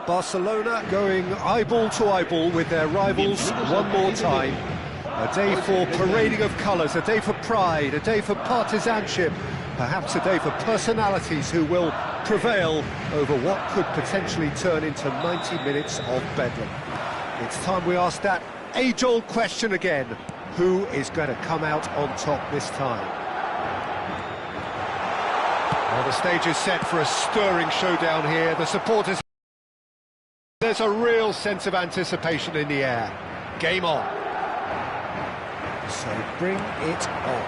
Barcelona going eyeball to eyeball with their rivals one more time. A day for parading of colours, a day for pride, a day for partisanship, perhaps a day for personalities who will prevail over what could potentially turn into 90 minutes of bedlam. It's time we ask that age-old question again. Who is going to come out on top this time? Well, the stage is set for a stirring showdown here. The supporters... There's a real sense of anticipation in the air. Game on. So bring it on.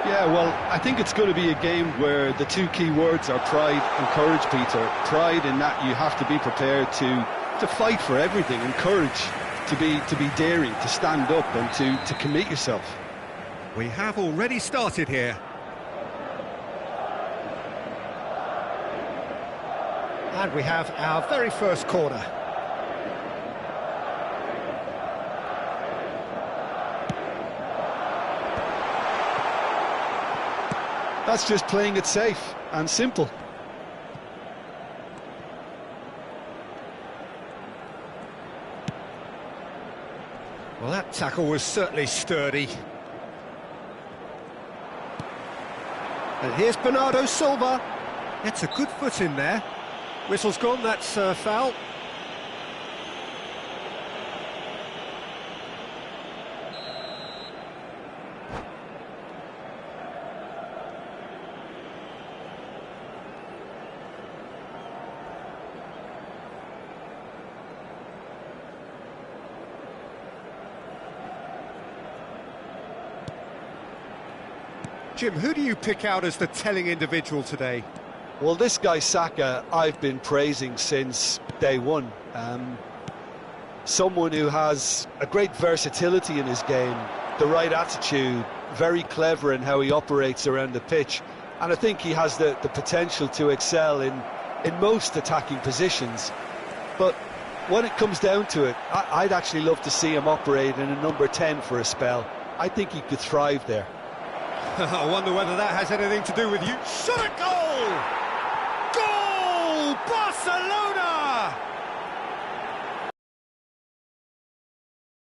Yeah, well, I think it's going to be a game where the two key words are pride and courage, Peter. Pride in that you have to be prepared to fight for everything, and courage to be daring, to stand up and to commit yourself. We have already started here. And we have our very first corner. That's just playing it safe and simple. Well, that tackle was certainly sturdy. And here's Bernardo Silva. It's a good foot in there. Whistle's gone, that's foul. Jim, who do you pick out as the telling individual today? Well, this guy Saka, I've been praising since day one. Someone who has a great versatility in his game, the right attitude, very clever in how he operates around the pitch. And I think he has the potential to excel in most attacking positions. But when it comes down to it, I'd actually love to see him operate in a number 10 for a spell. I think he could thrive there. I wonder whether that has anything to do with you. Shot a goal! Goal! Barcelona!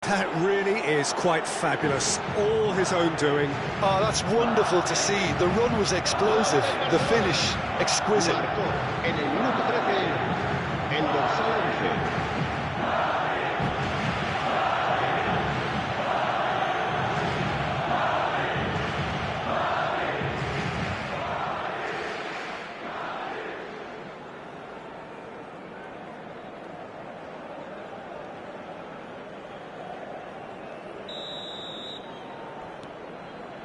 That really is quite fabulous. All his own doing. Oh, that's wonderful to see. The run was explosive, the finish exquisite.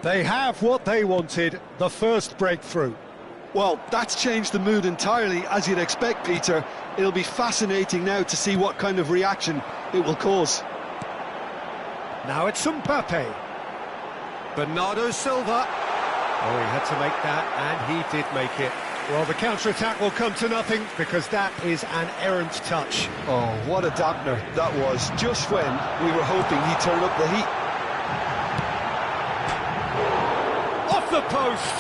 They have what they wanted, the first breakthrough. Well, that's changed the mood entirely, as you'd expect, Peter. It'll be fascinating now to see what kind of reaction it will cause. Now it's Mbappe. Bernardo Silva. Oh, he had to make that, and he did make it. Well, the counter-attack will come to nothing, because that is an errant touch. Oh, what a dampener that was, just when we were hoping he'd turn up the heat. The post.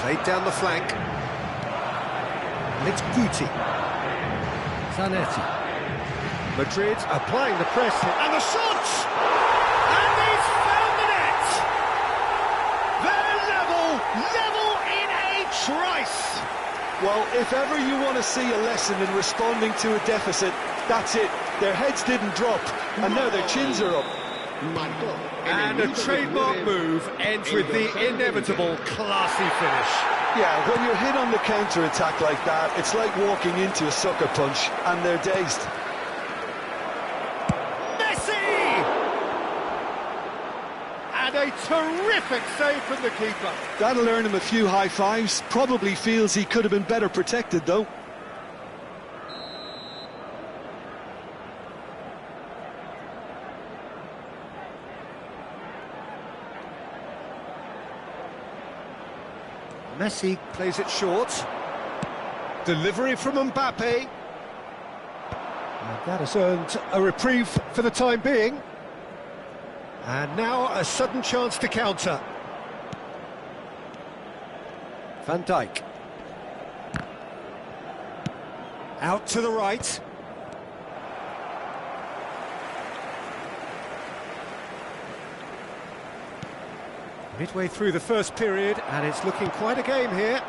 Played down the flank. And it's Guti. Zanetti. Madrid applying the press. And the shot! And he's found the net! They're level in a trice! Well, if ever you want to see a lesson in responding to a deficit, that's it. Their heads didn't drop, and now their chins are up. And a trademark move ends with the inevitable classy finish. Yeah, when you're hit on the counter-attack like that, it's like walking into a sucker punch, and they're dazed. Messi! And a terrific save from the keeper. That'll earn him a few high fives. Probably feels he could have been better protected, though. Messi plays it short. Delivery from Mbappe. And that has earned a reprieve for the time being. And now a sudden chance to counter. Van Dijk. Out to the right. Midway through the first period, and it's looking quite a game here.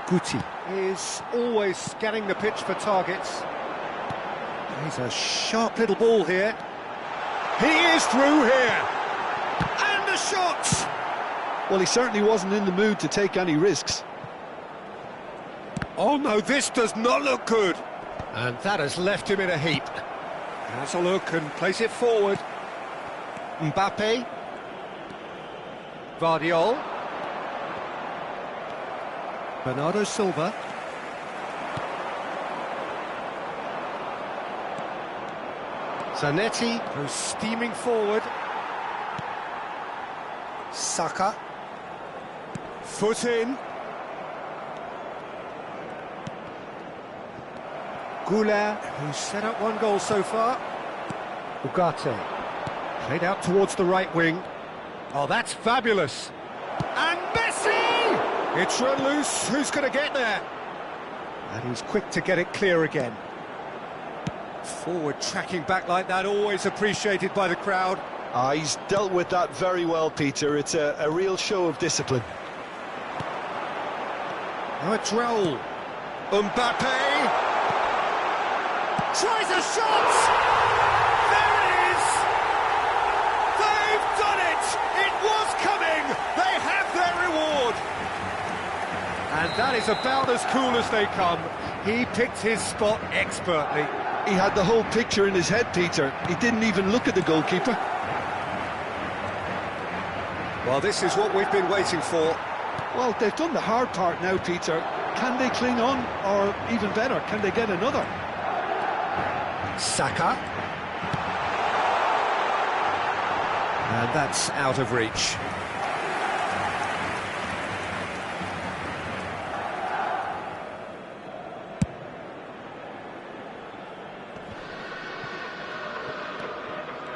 Guti is always scanning the pitch for targets. He's a sharp little ball here. He is through here! And the shot! Well, he certainly wasn't in the mood to take any risks. Oh no, this does not look good. And that has left him in a heap. Has a look and plays it forward. Mbappe. Vardiol. Bernardo Silva. Zanetti goes steaming forward. Saka. Foot in. Goulart, who's set up one goal so far. Ugarte. Played out towards the right wing. Oh, that's fabulous. And Messi! It's run loose. Who's going to get there? And he's quick to get it clear again. Forward tracking back like that, always appreciated by the crowd. He's dealt with that very well, Peter. It's a real show of discipline. Now it's Raul. Mbappe! Tries a shot! There it is! They've done it! It was coming! They have their reward! And that is about as cool as they come. He picked his spot expertly. He had the whole picture in his head, Peter. He didn't even look at the goalkeeper. Well, this is what we've been waiting for. Well, they've done the hard part now, Peter. Can they cling on? Or even better, can they get another? Saka. And that's out of reach.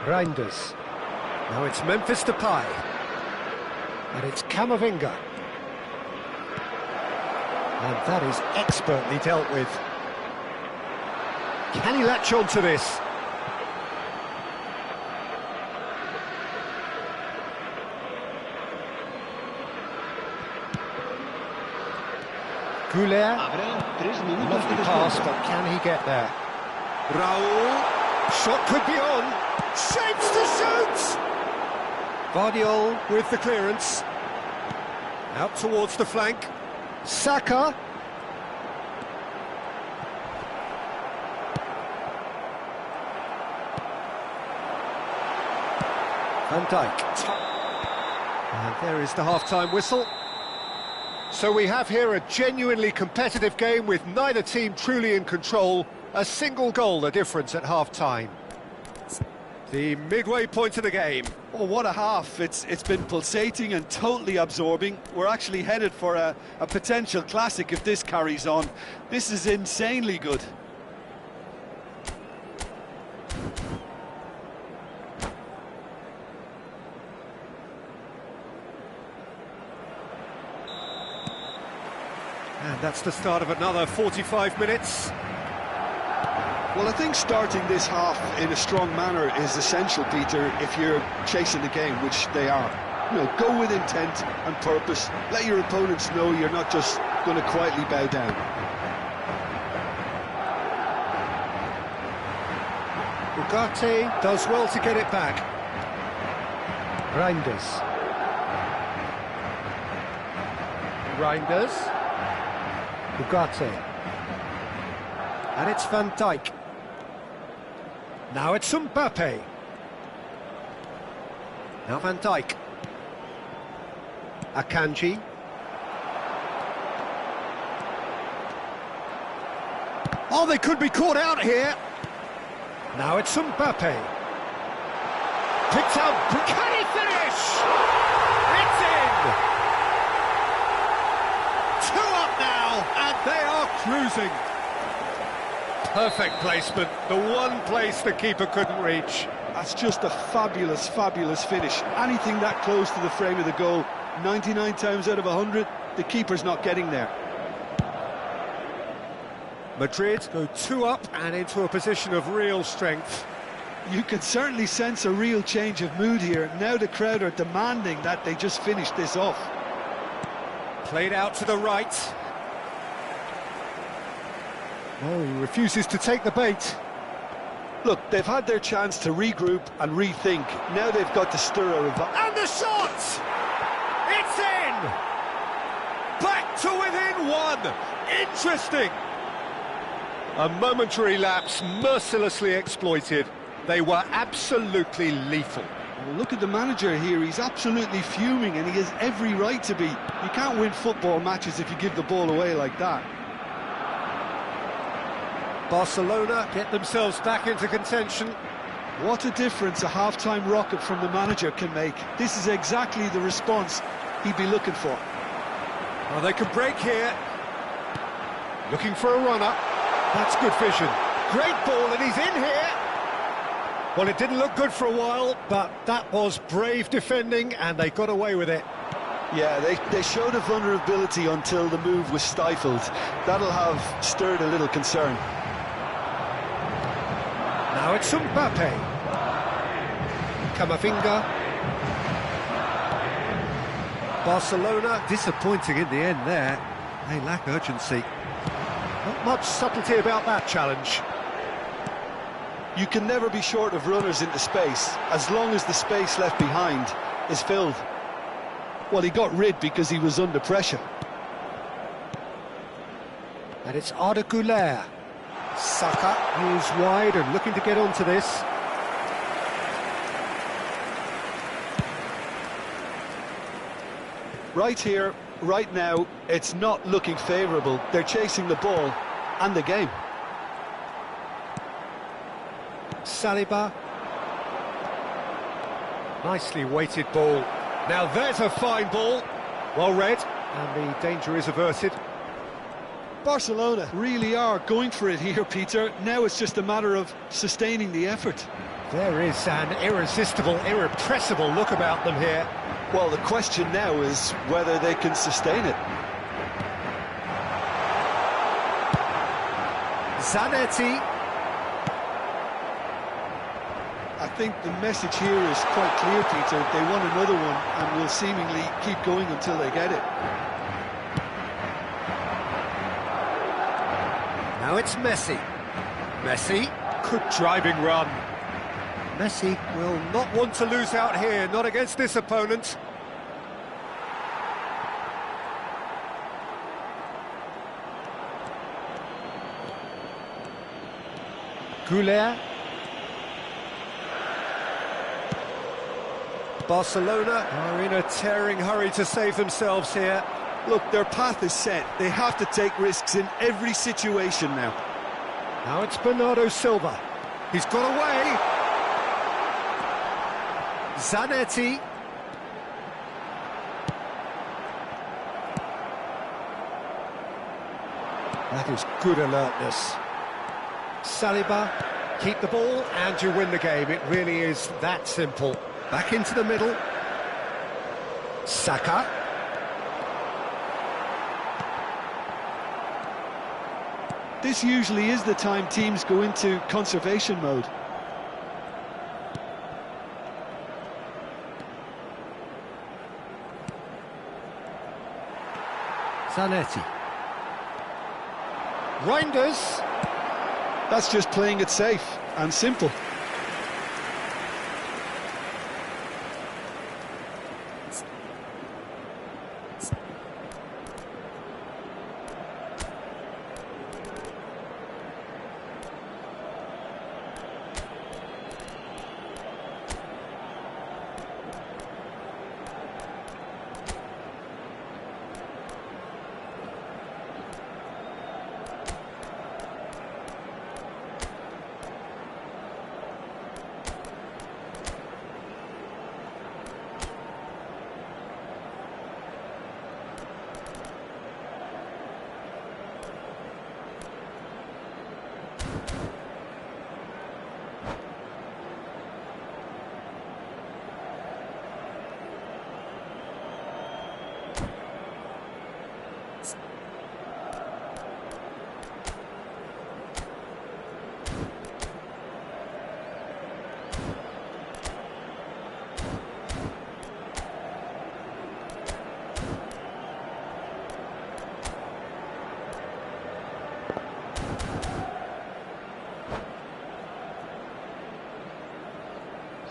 Reinders. Now it's Memphis Depay. And it's Camavinga. And that is expertly dealt with. Can he latch on to this? Goulart. Lovely pass, but can he get there? Raul. Shot could be on. Shapes to shoot! Vardiol with the clearance. Out towards the flank. Saka. Van Dijk. And there is the half-time whistle. So we have here a genuinely competitive game with neither team truly in control. A single goal the difference at half-time. The midway point of the game. Oh, what a half. It's been pulsating and totally absorbing. We're actually headed for a potential classic if this carries on. This is insanely good. And that's the start of another 45 minutes. Well, I think starting this half in a strong manner is essential, Peter, if you're chasing the game, which they are. You know, go with intent and purpose. Let your opponents know you're not just going to quietly bow down. Ugarte does well to get it back. Reinders. Ugarte. And it's Van Dijk. Now it's Mbappe. Now Van Dijk. Akanji. Oh, they could be caught out here. Now it's Mbappe. Picked out. Can he finish? It's in! 2 up now, and they are cruising. Perfect placement, the one place the keeper couldn't reach. That's just a fabulous, fabulous finish. Anything that close to the frame of the goal, 99 times out of 100, the keeper's not getting there. Madrid go 2 up and into a position of real strength. You can certainly sense a real change of mood here. Now the crowd are demanding that they just finish this off. Played out to the right. Oh, he refuses to take the bait. Look, they've had their chance to regroup and rethink. Now they've got to stir a revival. And the shot! It's in! Back to within 1! Interesting! A momentary lapse mercilessly exploited. They were absolutely lethal. Well, look at the manager here. He's absolutely fuming, and he has every right to be. You can't win football matches if you give the ball away like that. Barcelona get themselves back into contention. What a difference a half-time rocket from the manager can make. This is exactly the response he'd be looking for. Well, they could break here. Looking for a runner. That's good vision. Great ball, and he's in here. Well, it didn't look good for a while, but that was brave defending, and they got away with it. Yeah, they showed a vulnerability until the move was stifled. That'll have stirred a little concern. Now it's Mbappe. Camavinga. Barcelona disappointing in the end there. They lack urgency. Not much subtlety about that challenge. You can never be short of runners into space, as long as the space left behind is filled. Well, he got rid because he was under pressure. And it's Arda Güler. Saka is wide and looking to get onto this. Right here, right now, it's not looking favourable. They're chasing the ball and the game. Saliba. Nicely weighted ball. Now there's a fine ball. Well read, and the danger is averted. Barcelona really are going for it here, Peter. Now it's just a matter of sustaining the effort. There is an irresistible, irrepressible look about them here. Well, the question now is whether they can sustain it. Zanetti. I think the message here is quite clear, Peter. They want another one and will seemingly keep going until they get it. Now it's Messi. Messi, good driving run. Messi will not want to lose out here, not against this opponent. Güler. Barcelona are in a tearing hurry to save themselves here. Look, their path is set. They have to take risks in every situation now. Now it's Bernardo Silva. He's got away. Zanetti. That is good alertness. Saliba, keep the ball and you win the game. It really is that simple. Back into the middle. Saka. This usually is the time teams go into conservation mode. Zanetti. Reinders. That's just playing it safe and simple.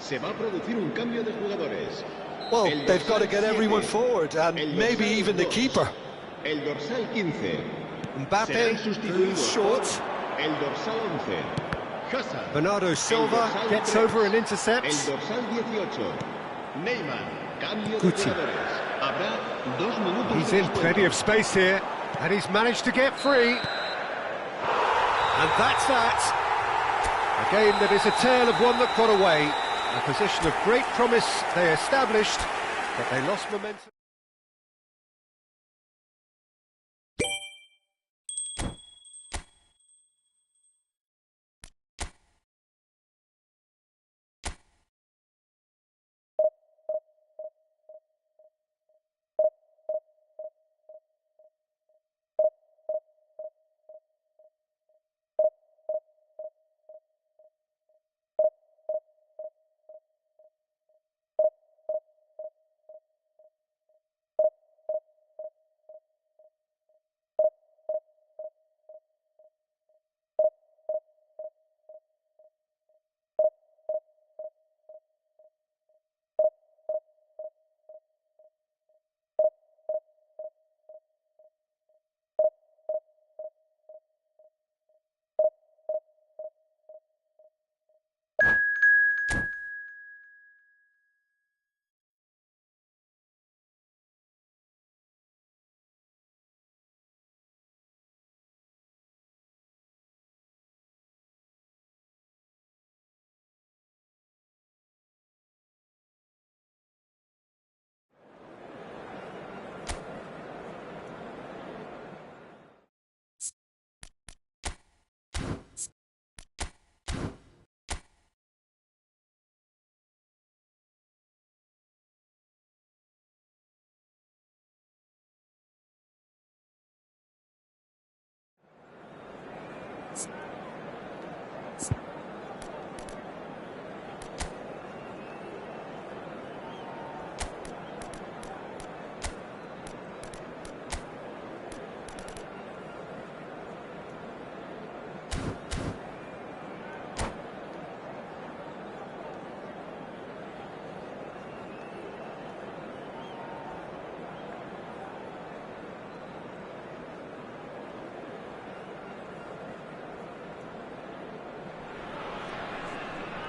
Se va a producir un cambio de jugadores. Well, they've got to get everyone forward, and maybe even the keeper. El dorsal 15. Mbappe, who's short. El dorsal 11. Hazard. Bernardo Silva gets over and intercepts. El dorsal 18. Neymar. Cambio de Guti. jugadores. Habrá 2 minutos. He's de in descuento. plenty of space here, and he's managed to get free. And that's that. A game that is a tale of one that got away. A position of great promise they established, but they lost momentum.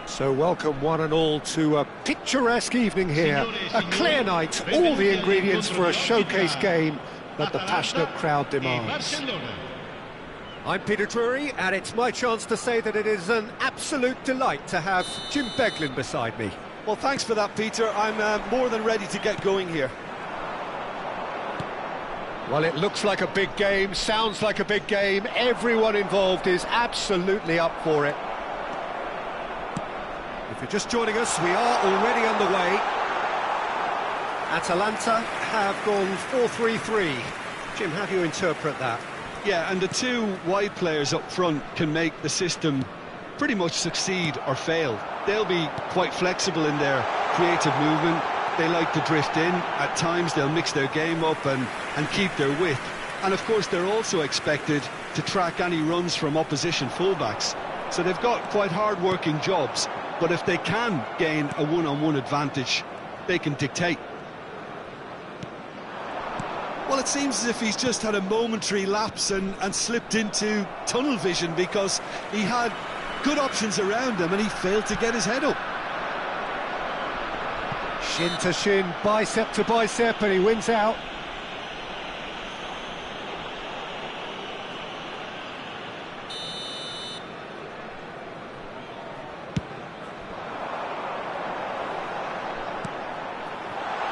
So welcome one and all to a picturesque evening here, a clear night, all the ingredients for a showcase game that the passionate crowd demands. I'm Peter Drury, and it's my chance to say that it is an absolute delight to have Jim Beglin beside me. Well, thanks for that, Peter. I'm more than ready to get going here. Well, it looks like a big game, sounds like a big game, everyone involved is absolutely up for it. If you're just joining us, we are already underway. Atalanta have gone 4-3-3. Jim, how do you interpret that? Yeah, and the two wide players up front can make the system pretty much succeed or fail. They'll be quite flexible in their creative movement. They like to drift in. At times they'll mix their game up and keep their width. And of course they're also expected to track any runs from opposition fullbacks. So they've got quite hard-working jobs. But if they can gain a one-on-one advantage, they can dictate. Well, it seems as if he's just had a momentary lapse and slipped into tunnel vision, because he had good options around him and he failed to get his head up. Shin to shin, bicep to bicep, and he wins out.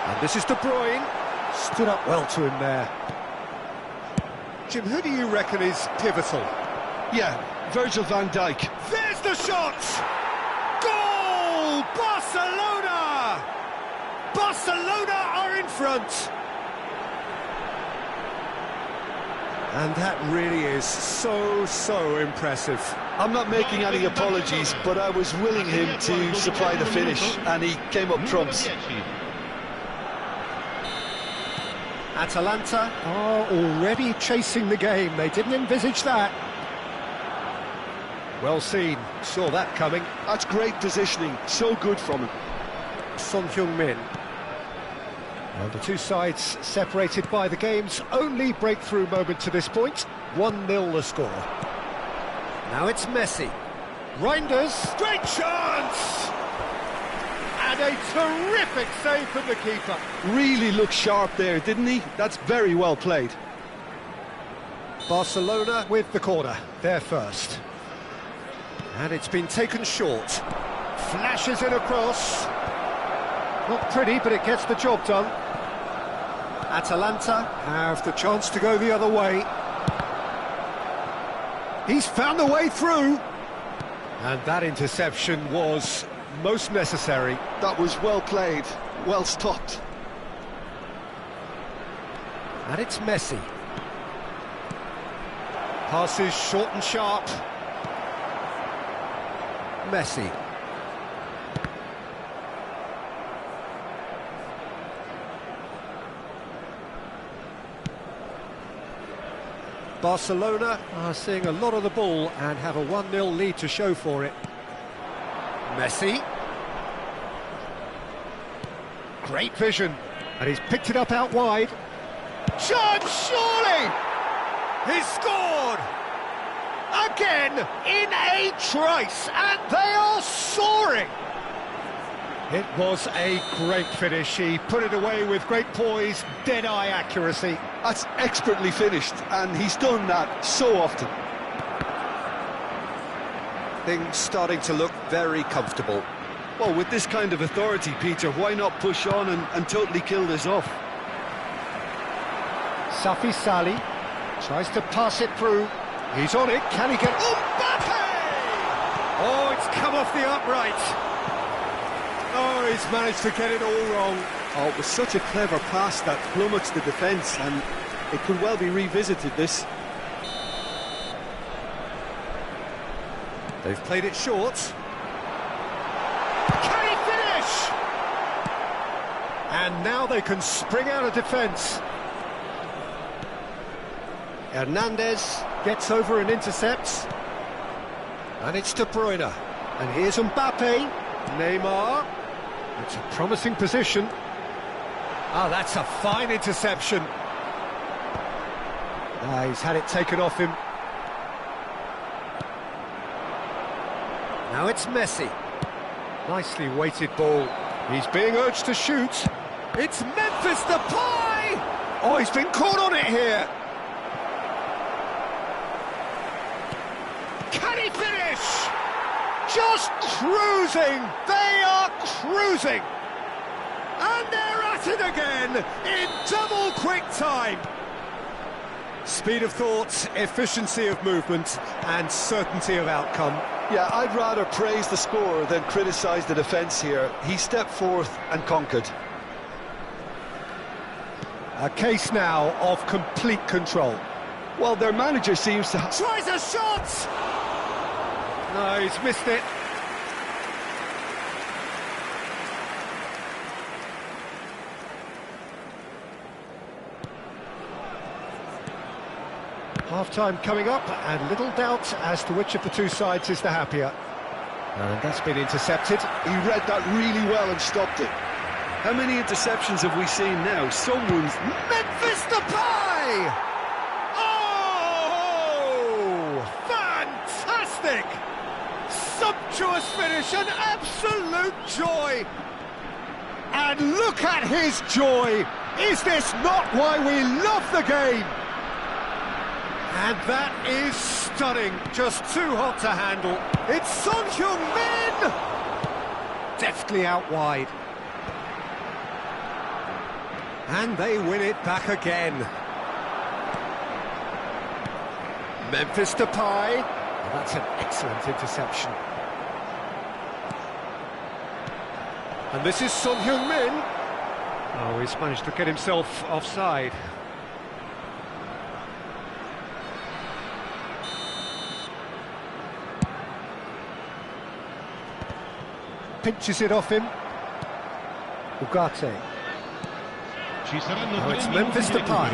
And this is De Bruyne. Stood up well to him there. Jim, who do you reckon is pivotal? Yeah, Virgil van Dijk. There's the shot! Goal! Barcelona! Barcelona are in front! And that really is so impressive. I'm not making any apologies, but I was willing him to supply the finish, and he came up trumps. Atalanta are already chasing the game. They didn't envisage that. Well seen, saw that coming. That's great positioning, so good from him. Son Heung-min. Well, the two sides separated by the game's only breakthrough moment to this point. 1-0 the score. Now it's Messi. Reinders, great chance! And a terrific save from the keeper. Really looked sharp there, didn't he? That's very well played. Barcelona with the corner, they're first. And it's been taken short. Flashes it across. Not pretty, but it gets the job done. Atalanta have the chance to go the other way. He's found the way through. And that interception was most necessary. That was well played, well stopped. And it's Messi. Passes short and sharp. Messi. Barcelona are seeing a lot of the ball and have a 1-0 lead to show for it. Messi. Great vision. And he's picked it up out wide. Chance, surely! He's scored! Again, in a trice, and they are soaring! It was a great finish. He put it away with great poise, dead-eye accuracy. That's expertly finished, and he's done that so often. Things starting to look very comfortable. Well, with this kind of authority, Peter, why not push on and totally kill this off? Safi Salih tries to pass it through. He's on it. Can he get... Mbappe! Oh, it's come off the upright. Oh, he's managed to get it all wrong. Oh, it was such a clever pass that flummoxed the defence, and it could well be revisited, this. They've played it short. Can he finish? And now they can spring out of defence. Hernandez gets over and intercepts. And it's De Bruyne. And here's Mbappe. Neymar. It's a promising position. Ah, that's a fine interception. He's had it taken off him. Now it's Messi. Nicely weighted ball. He's being urged to shoot. It's Memphis Depay! Oh, he's been caught on it here. Can he finish? Just cruising. They are cruising. And they're at it again in double quick time. Speed of thought, efficiency of movement, and certainty of outcome. Yeah, I'd rather praise the scorer than criticise the defence here. He stepped forth and conquered. A case now of complete control. Well, their manager seems to... Tries a shot! No, he's missed it. Half-time coming up, and little doubt as to which of the two sides is the happier. And that's been intercepted. He read that really well and stopped it. How many interceptions have we seen now? Someone's... Memphis Depay! Oh! Fantastic! Sumptuous finish, an absolute joy! And look at his joy! Is this not why we love the game? And that is stunning, just too hot to handle. It's Son Heung-min! Deftly out wide. And they win it back again. Memphis Depay. Oh, that's an excellent interception. And this is Son Heung-min. Oh, he's managed to get himself offside. Pinches it off him. Ugarte. Oh, it's Memphis Depay.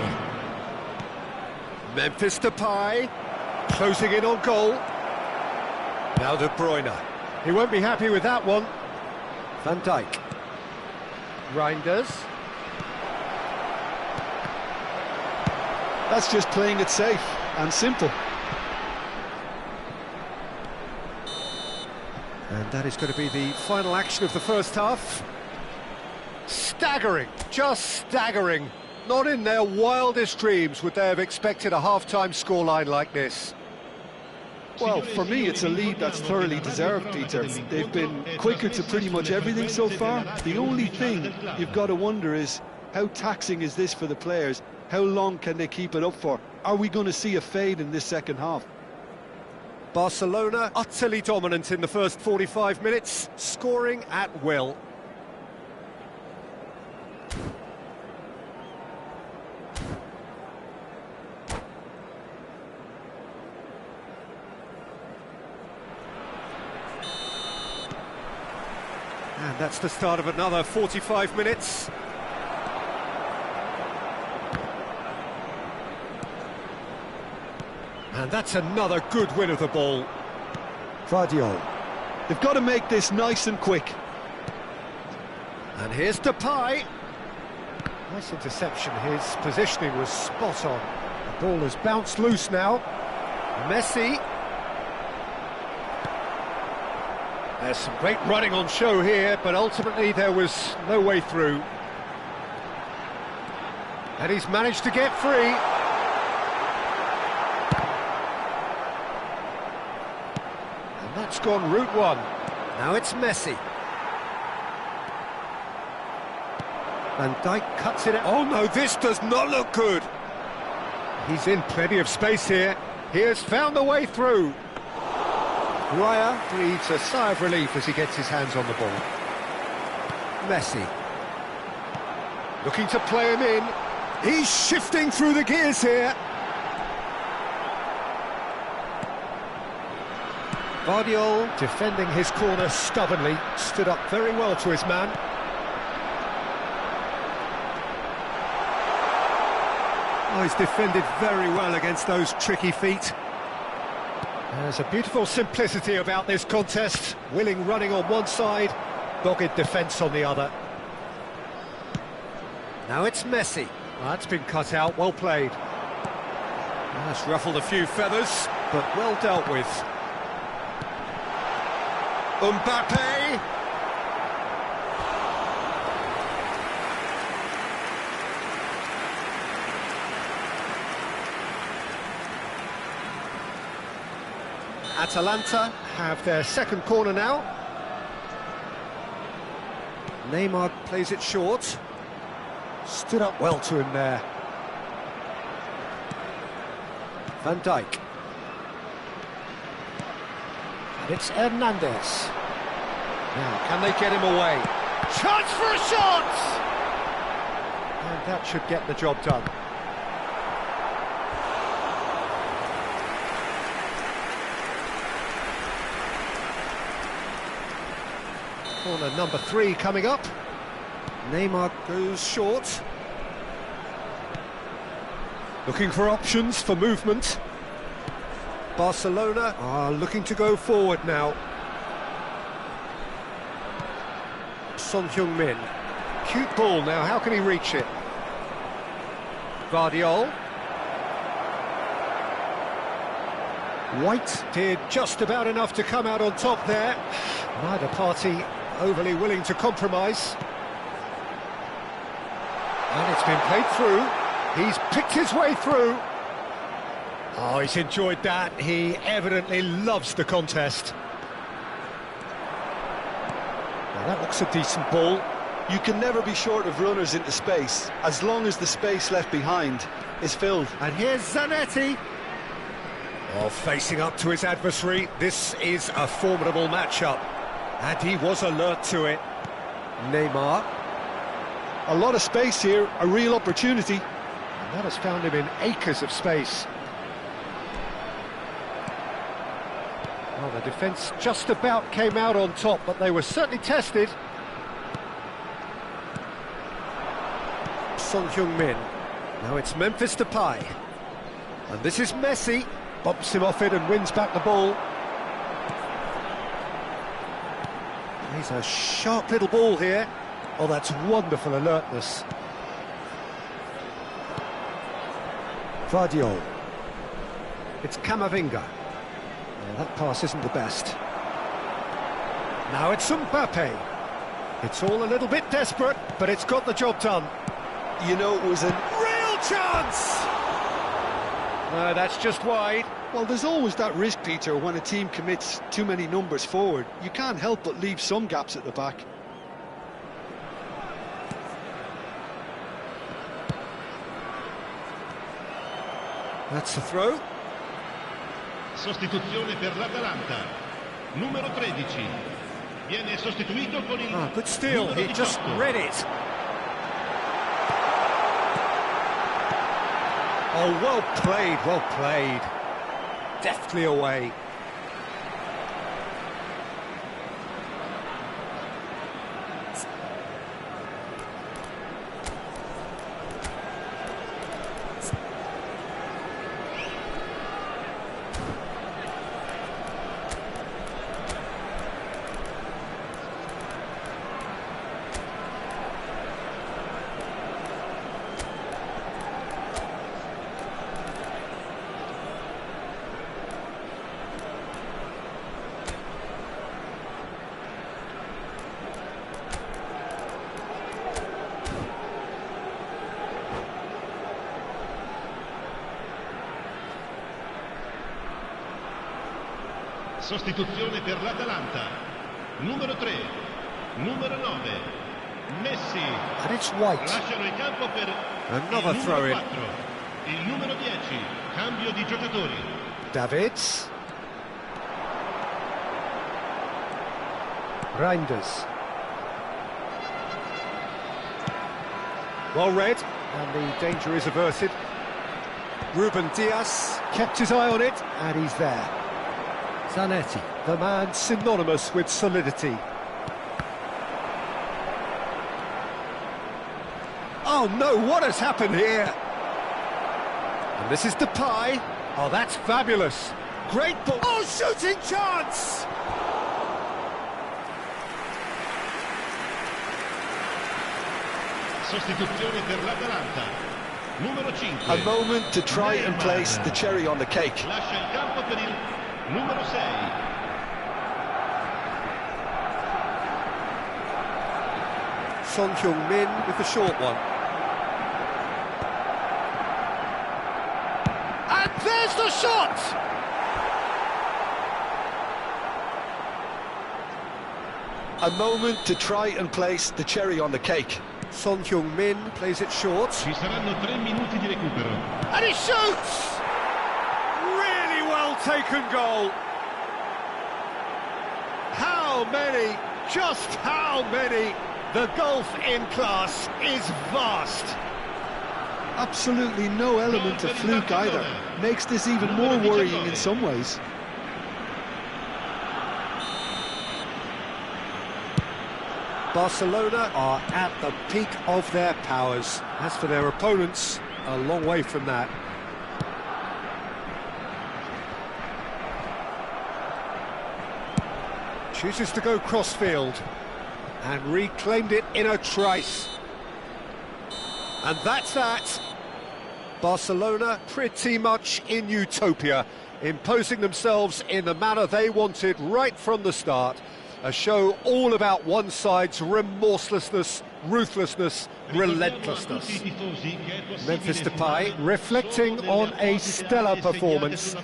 Memphis Depay closing in on goal. Now De Bruyne. He won't be happy with that one. Van Dijk. Reinders. That's just playing it safe and simple. And that is going to be the final action of the first half. Staggering, just staggering. Not in their wildest dreams would they have expected a half-time scoreline like this. Well, for me, it's a lead that's thoroughly deserved, Peter. They've been quicker to pretty much everything so far. The only thing you've got to wonder is, how taxing is this for the players? How long can they keep it up for? Are we going to see a fade in this second half? Barcelona utterly dominant in the first 45 minutes, scoring at will. And that's the start of another 45 minutes. And that's another good win of the ball. Guardiola. They've got to make this nice and quick. And here's Depay. Nice interception, his positioning was spot on. The ball has bounced loose now. Messi. There's some great running on show here, but ultimately there was no way through. And he's managed to get free. And that's gone route one. Now it's Messi. Van Dijk cuts it out. Oh no, this does not look good. He's in plenty of space here. He has found the way through. Raya breathes a sigh of relief as he gets his hands on the ball. Messi. Looking to play him in. He's shifting through the gears here. Guardiola defending his corner stubbornly. Stood up very well to his man. Oh, he's defended very well against those tricky feet. There's a beautiful simplicity about this contest. Willing running on one side, dogged defence on the other. Now it's Messi. Well, that's been cut out, well played. That's ruffled a few feathers, but well dealt with. Mbappe! Atalanta have their second corner now. Neymar plays it short. Stood up well to him there. Van Dijk. And it's Hernandez. Now, can they get him away? Chance for a shot! And that should get the job done. Corner number 3 coming up. Neymar goes short. Looking for options for movement. Barcelona are looking to go forward now. Son Heung-min. Cute ball now, how can he reach it? Guardiola. White did just about enough to come out on top there. Neither party overly willing to compromise. And it's been played through. He's picked his way through. Oh, he's enjoyed that. He evidently loves the contest. Now that looks a decent ball. You can never be short of runners into space, as long as the space left behind is filled. And here's Zanetti. Oh, facing up to his adversary. This is a formidable matchup. And he was alert to it. Neymar. A lot of space here, a real opportunity. And that has found him in acres of space. Well, the defence just about came out on top, but they were certainly tested. Son Heung-min. Now it's Memphis Depay. And this is Messi. Bumps him off it and wins back the ball. He's a sharp little ball here. Oh, that's wonderful alertness. Vardiol. It's Camavinga. Oh, that pass isn't the best. Now it's Mbappe. It's all a little bit desperate, but it's got the job done. You know, it was a Real chance! No, that's just wide. Well, there's always that risk, Peter, when a team commits too many numbers forward. You can't help but leave some gaps at the back. That's the throw. Sostituzione per l'Atalanta. Numero 13. Viene sostituito con il Good steal, numero he just 18. read it. Oh, well played, well played. Deftly away. Sostituzione per l'Atalanta. Numero 3. Numero 9. Messi. And it's White. Lasciano il campo per Another il throw numero in. 4. Il numero 10. Cambio di giocatori. Davids. Reinders. Well read, and the danger is averted. Ruben Diaz kept his eye on it, and he's there. Zanetti, the man synonymous with solidity. Oh no, what has happened here? And this is Depay. Oh, that's fabulous. Great ball. Oh, shooting chance! Sostituzione per l'Atalanta. Numero 5. A moment to try and place the cherry on the cake. Lascia il campo per il numero 6. Son Heung-min with the short one. And there's the shot! A moment to try and place the cherry on the cake. Son Heung-min plays it short. Ci saranno 3 minuti di recupero. And he shoots! Really well taken goal. How many? Just how many? The gulf in class is vast. Absolutely no element of fluke either. Makes this even more worrying in some ways. Barcelona are at the peak of their powers. As for their opponents, a long way from that. Chooses to go crossfield and reclaimed it in a trice. And that's that. Barcelona pretty much in utopia, imposing themselves in the manner they wanted right from the start. A show all about one side's remorselessness, ruthlessness, relentlessness. Memphis Depay reflecting on a stellar performance.